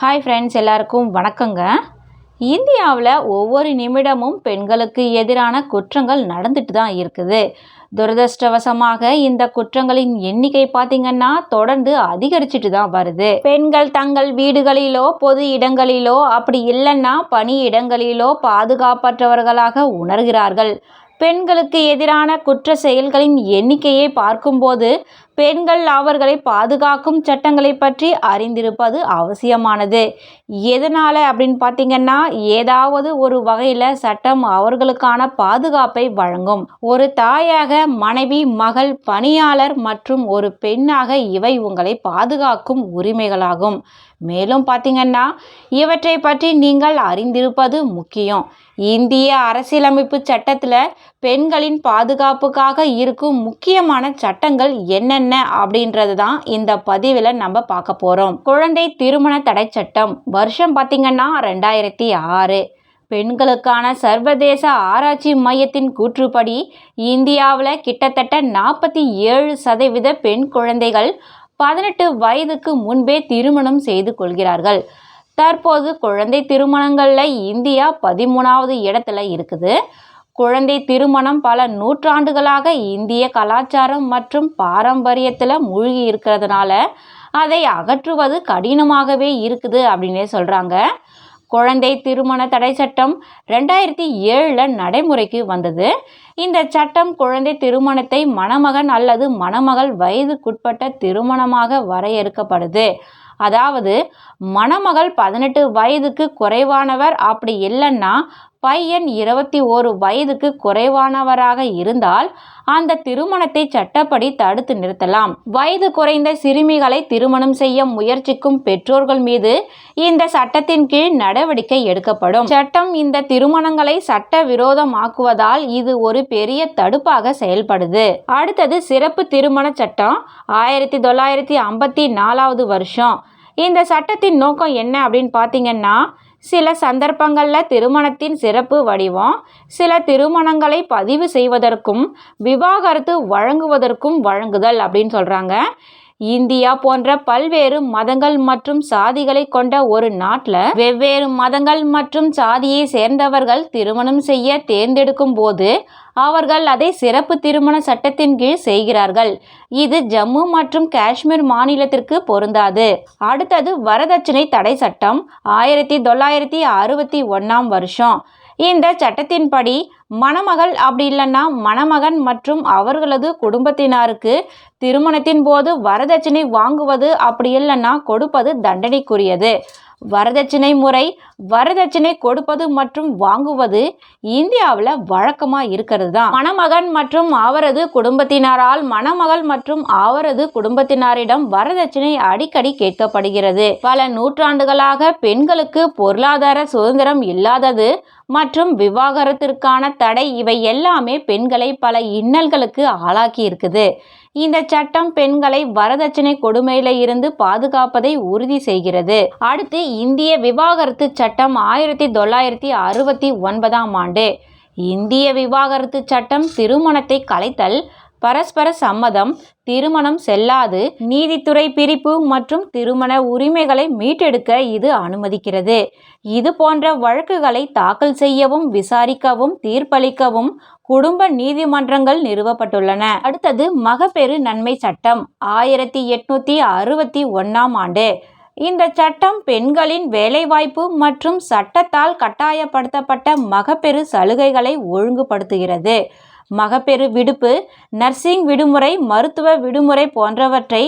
Hi friends, எல்லாருக்கும் வணக்கங்க. இந்தியாவில் ஒவ்வொரு நிமிடமும் பெண்களுக்கு எதிரான குற்றங்கள் நடந்துட்டு தான் இருக்குது. துரதிர்ஷ்டவசமாக இந்த குற்றங்களின் எண்ணிக்கை பார்த்திங்கன்னா தொடர்ந்து அதிகரிச்சுட்டு தான் வருது. பெண்கள் தங்கள் வீடுகளிலோ பொது இடங்களிலோ அப்படி இல்லைன்னா பணி இடங்களிலோ பாதுகாப்பற்றவர்களாக உணர்கிறார்கள். பெண்களுக்கு எதிரான குற்ற செயல்களின் எண்ணிக்கையை பார்க்கும்போது பெண்கள் அவர்களை பாதுகாக்கும் சட்டங்களை பற்றி அறிந்திருப்பது அவசியமானது. எதனால் அப்படின்னு பார்த்திங்கன்னா, ஏதாவது ஒரு வகையில் சட்டம் அவர்களுக்கான பாதுகாப்பை வழங்கும். ஒரு தாயாக, மனைவி, மகள், பணியாளர் மற்றும் ஒரு பெண்ணாக இவை உங்களை பாதுகாக்கும் உரிமைகளாகும். மேலும் பார்த்திங்கன்னா, இவற்றை பற்றி நீங்கள் அறிந்திருப்பது முக்கியம். இந்திய அரசியலமைப்பு சட்டத்தில் பெண்களின் பாதுகாப்புக்காக இருக்கும் முக்கியமான சட்டங்கள் என்னென்ன அப்படின்றது தான் இந்த பதிவில் நம்ம பார்க்க போகிறோம். குழந்தை திருமண தடை சட்டம் வருஷம் பார்த்திங்கன்னா 2006. பெண்களுக்கான சர்வதேச ஆராய்ச்சி மையத்தின் கூற்றுப்படி இந்தியாவில் கிட்டத்தட்ட 47% பெண் குழந்தைகள் 18 வயதுக்கு முன்பே திருமணம் செய்து கொள்கிறார்கள். தற்போது குழந்தை திருமணங்களில் இந்தியா 13வது இடத்துல இருக்குது. குழந்தை திருமணம் பல நூற்றாண்டுகளாக இந்திய கலாச்சாரம் மற்றும் பாரம்பரியத்தில் மூழ்கி இருக்கிறதுனால அதை அகற்றுவது கடினமாகவே இருக்குது அப்படின்னே சொல்கிறாங்க. குழந்தை திருமண தடை சட்டம் 2007 நடைமுறைக்கு வந்தது. இந்த சட்டம் குழந்தை திருமணத்தை மணமகன் அல்லது மணமகள் வயதுக்குட்பட்ட திருமணமாக வரையறுக்கப்படுது. அதாவது மணமகள் 18 வயதுக்கு குறைவானவர், அப்படி இல்லைன்னா பையன் 21 வயதுக்கு குறைவானவராக இருந்தால் அந்த திருமணத்தை சட்டப்படி தடுத்து நிறுத்தலாம். வயது குறைந்த சிறுமிகளை திருமணம் செய்ய முயற்சிக்கும் பெற்றோர்கள் மீது இந்த சட்டத்தின் கீழ் நடவடிக்கை எடுக்கப்படும். சட்டம் இந்த திருமணங்களை சட்ட விரோதமாக்குவதால் இது ஒரு பெரிய தடுப்பாக செயல்படுது. அடுத்தது சிறப்பு திருமண சட்டம் 1954 வருஷம். இந்த சட்டத்தின் நோக்கம் என்ன அப்படின்னு பார்த்தீங்கன்னா, சில சந்தர்ப்பங்களில் திருமணத்தின் சிறப்பு வடிவம் சில திருமணங்களை பதிவு செய்வதற்கும் விவாகரத்து வழங்குவதற்கும் வழங்குதல் அப்படின்னு சொல்கிறாங்க. இந்தியா போன்ற பல்வேறு மதங்கள் மற்றும் சாதிகளை கொண்ட ஒரு நாட்டில் வெவ்வேறு மதங்கள் மற்றும் சாதியை சேர்ந்தவர்கள் திருமணம் செய்ய தேர்ந்தெடுக்கும் போது அவர்கள் அதை சிறப்பு திருமண சட்டத்தின் கீழ் செய்கிறார்கள். இது ஜம்மு மற்றும் காஷ்மீர் மாநிலத்திற்கு பொருந்தாது. அடுத்தது வரதட்சணை தடை சட்டம் 1961 வருஷம். இந்த சட்டத்தின்படி மணமகள் அப்படி இல்லைன்னா மணமகன் மற்றும் அவர்களது குடும்பத்தினருக்கு திருமணத்தின் போது வரதட்சணை வாங்குவது அப்படி இல்லைன்னா கொடுப்பது தண்டனைக்குரியது. வரதட்சணை முறை வரதட்சணை கொடுப்பது மற்றும் வாங்குவது இந்தியாவில் வழக்கமாக இருக்கிறது தான். மணமகன் மற்றும் அவரது குடும்பத்தினரால் மணமகள் மற்றும் அவரது குடும்பத்தினரிடம் வரதட்சணை அடிக்கடி கேட்கப்படுகிறது. பல நூற்றாண்டுகளாக பெண்களுக்கு பொருளாதார சுதந்திரம் இல்லாதது மற்றும் விவாகரத்திற்கான தடை இவை எல்லாமே பெண்களை பல இன்னல்களுக்கு ஆளாக்கி இருக்குது. இந்த சட்டம் பெண்களை வரதட்சணை கொடுமையில இருந்து பாதுகாப்பதை உறுதி செய்கிறது. அடுத்து இந்திய விவாகரத்து சட்டம் 1969 இந்திய விவாகரத்து சட்டம் திருமணத்தை கலைத்தல், பரஸ்பர சம்மதம், திருமணம் செல்லாது, நீதித்துறை பிரிப்பு மற்றும் திருமண உரிமைகளை மீட்டெடுக்க இது அனுமதிக்கிறது. இது போன்ற வழக்குகளை தாக்கல் செய்யவும் விசாரிக்கவும் தீர்ப்பளிக்கவும் குடும்ப நீதிமன்றங்கள் நிறுவப்பட்டுள்ளன. அடுத்தது மகப்பேறு நன்மை சட்டம் 1861 இந்த சட்டம் பெண்களின் வேலைவாய்ப்பு மற்றும் சட்டத்தால் கட்டாயப்படுத்தப்பட்ட மகப்பேறு சலுகைகளை ஒழுங்குபடுத்துகிறது. மகப்பேறு விடுப்பு, நர்சிங் விடுமுறை, மருத்துவ விடுமுறை போன்றவற்றை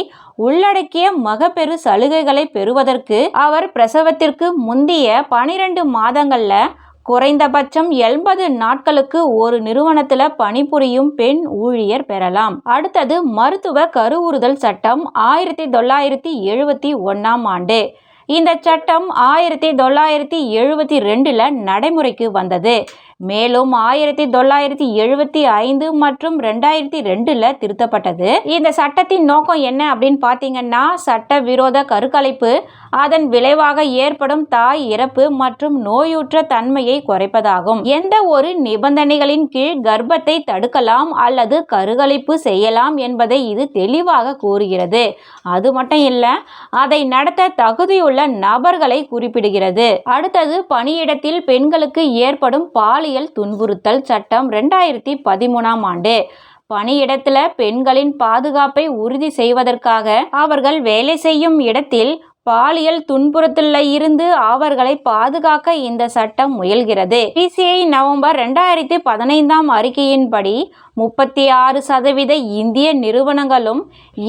உள்ளடக்கிய மகப்பேறு சலுகைகளை பெறுவதற்கு அவர் பிரசவத்திற்கு முந்தைய 12 மாதங்களில் குறைந்தபட்சம் 80 நாட்களுக்கு ஒரு நிறுவனத்தில் பணிபுரியும் பெண் ஊழியர் பெறலாம். அடுத்தது மருத்துவ கருவுறுதல் சட்டம் 1971 இந்த சட்டம் 1972 நடைமுறைக்கு வந்தது. மேலும் 1975 மற்றும் 2002ல் திருத்தப்பட்டது. இந்த சட்டத்தின் நோக்கம் என்ன அப்படின்னு பார்த்தீங்கன்னா, சட்டவிரோத கருக்கலைப்பு, அதன் விளைவாக ஏற்படும் தாய் இறப்பு மற்றும் நோயுற்ற தன்மையை குறைப்பதாகும். எந்த ஒரு நிபந்தனைகளின் கீழ் கர்ப்பத்தை தடுக்கலாம் அல்லது கருக்கலைப்பு செய்யலாம் என்பதை இது தெளிவாக கூறுகிறது. அது மட்டும் இல்ல, அதை நடத்த தகுதியுள்ள நபர்களை குறிப்பிடுகிறது. அடுத்தது, பணியிடத்தில் பெண்களுக்கு ஏற்படும் பாலியல் துன்புறுத்தல் சட்டம் 2013ஆம் ஆண்டு. பணியிடத்துல பெண்களின் பாதுகாப்பை உறுதி செய்வதற்காக அவர்கள் வேலை செய்யும் இடத்தில் பாலியல் துன்புறுத்தலில் இருந்து அவர்களை பாதுகாக்க இந்த சட்டம் முயல்கிறது. பிசிஐ நவம்பர் 2015ஆம் அறிக்கையின்படி 36% இந்திய நிறுவனங்களும்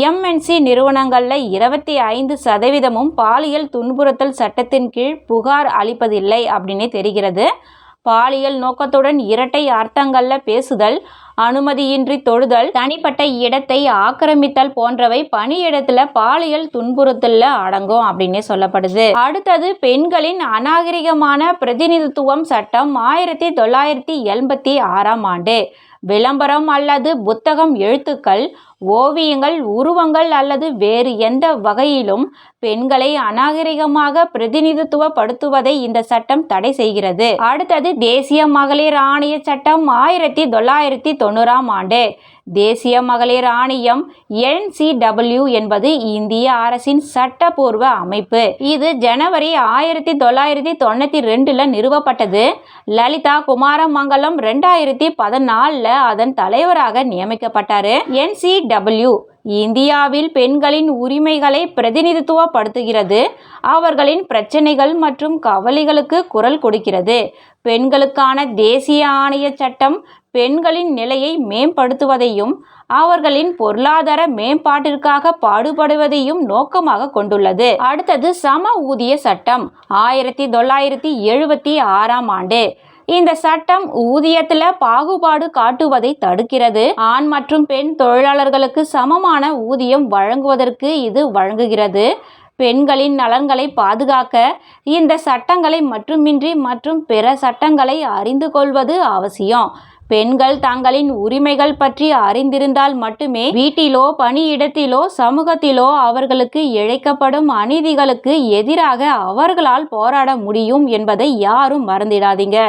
எம்என்சி நிறுவனங்களில் 25% பாலியல் துன்புறுத்தல் சட்டத்தின் கீழ் புகார் அளிப்பதில்லை அப்படின்னு தெரிகிறது. பாலியல் நோக்கத்துடன் இரட்டை அர்த்தங்கள்ல பேசுதல், அனுமதியின்றி தொடுதல், தனிப்பட்ட இடத்தை ஆக்கிரமித்தல் போன்றவை பணியிடத்துல பாலியல் துன்புறுத்தல்ல அடங்கும் அப்படின்னு சொல்லப்படுது. அடுத்தது, பெண்களின் அநாகரிகமான பிரதிநிதித்துவம் சட்டம் 1986ஆம் ஆண்டு. விளம்பரம் அல்லது புத்தகம், எழுத்துக்கள், ஓவியங்கள், உருவங்கள் அல்லது வேறு எந்த வகையிலும் பெண்களை அநாகரிகமாக பிரதிநிதித்துவப்படுத்துவதை இந்த சட்டம் தடை செய்கிறது. அடுத்தது, தேசிய மகளிர் ஆணைய சட்டம் 1990ஆம் ஆண்டு. தேசிய மகளிர் ஆணையம் NCW என்பது இந்திய அரசின் சட்டப்பூர்வ அமைப்பு. இது ஜனவரி 1992ல் நிறுவப்பட்டது. லலிதா குமாரமங்கலம் 2014ல் அதன் தலைவராக நியமிக்கப்பட்டார். NCW இந்தியாவில் பெண்களின் உரிமைகளை பிரதிநிதித்துவப்படுத்துகிறது, அவர்களின் பிரச்சனைகள் மற்றும் கவலைகளுக்கு குரல் கொடுக்கிறது. பெண்களுக்கான தேசிய ஆணைய சட்டம் பெண்களின் நிலையை மேம்படுத்துவதையும் அவர்களின் பொருளாதார மேம்பாட்டிற்காக பாடுபடுவதையும் நோக்கமாக கொண்டுள்ளது. அடுத்தது, சம ஊதிய சட்டம் 1976ஆம் ஆண்டு. இந்த சட்டம் ஊதியத்தில் பாகுபாடு காட்டுவதை தடுக்கிறது. ஆண் மற்றும் பெண் தொழிலாளர்களுக்கு சமமான ஊதியம் வழங்குவதற்கு இது வழங்குகிறது. பெண்களின் நலன்களை பாதுகாக்க இந்த சட்டங்களை மட்டுமின்றி மற்றும் பிற சட்டங்களை அறிந்து கொள்வது அவசியம். பெண்கள் தங்களின் உரிமைகள் பற்றி அறிந்திருந்தால் மட்டுமே வீட்டிலோ, பணியிடத்திலோ, சமூகத்திலோ அவர்களுக்கு இழைக்கப்படும் அநீதிகளுக்கு எதிராக அவர்களால் போராட முடியும் என்பதை யாரும் மறந்திடாதீங்க.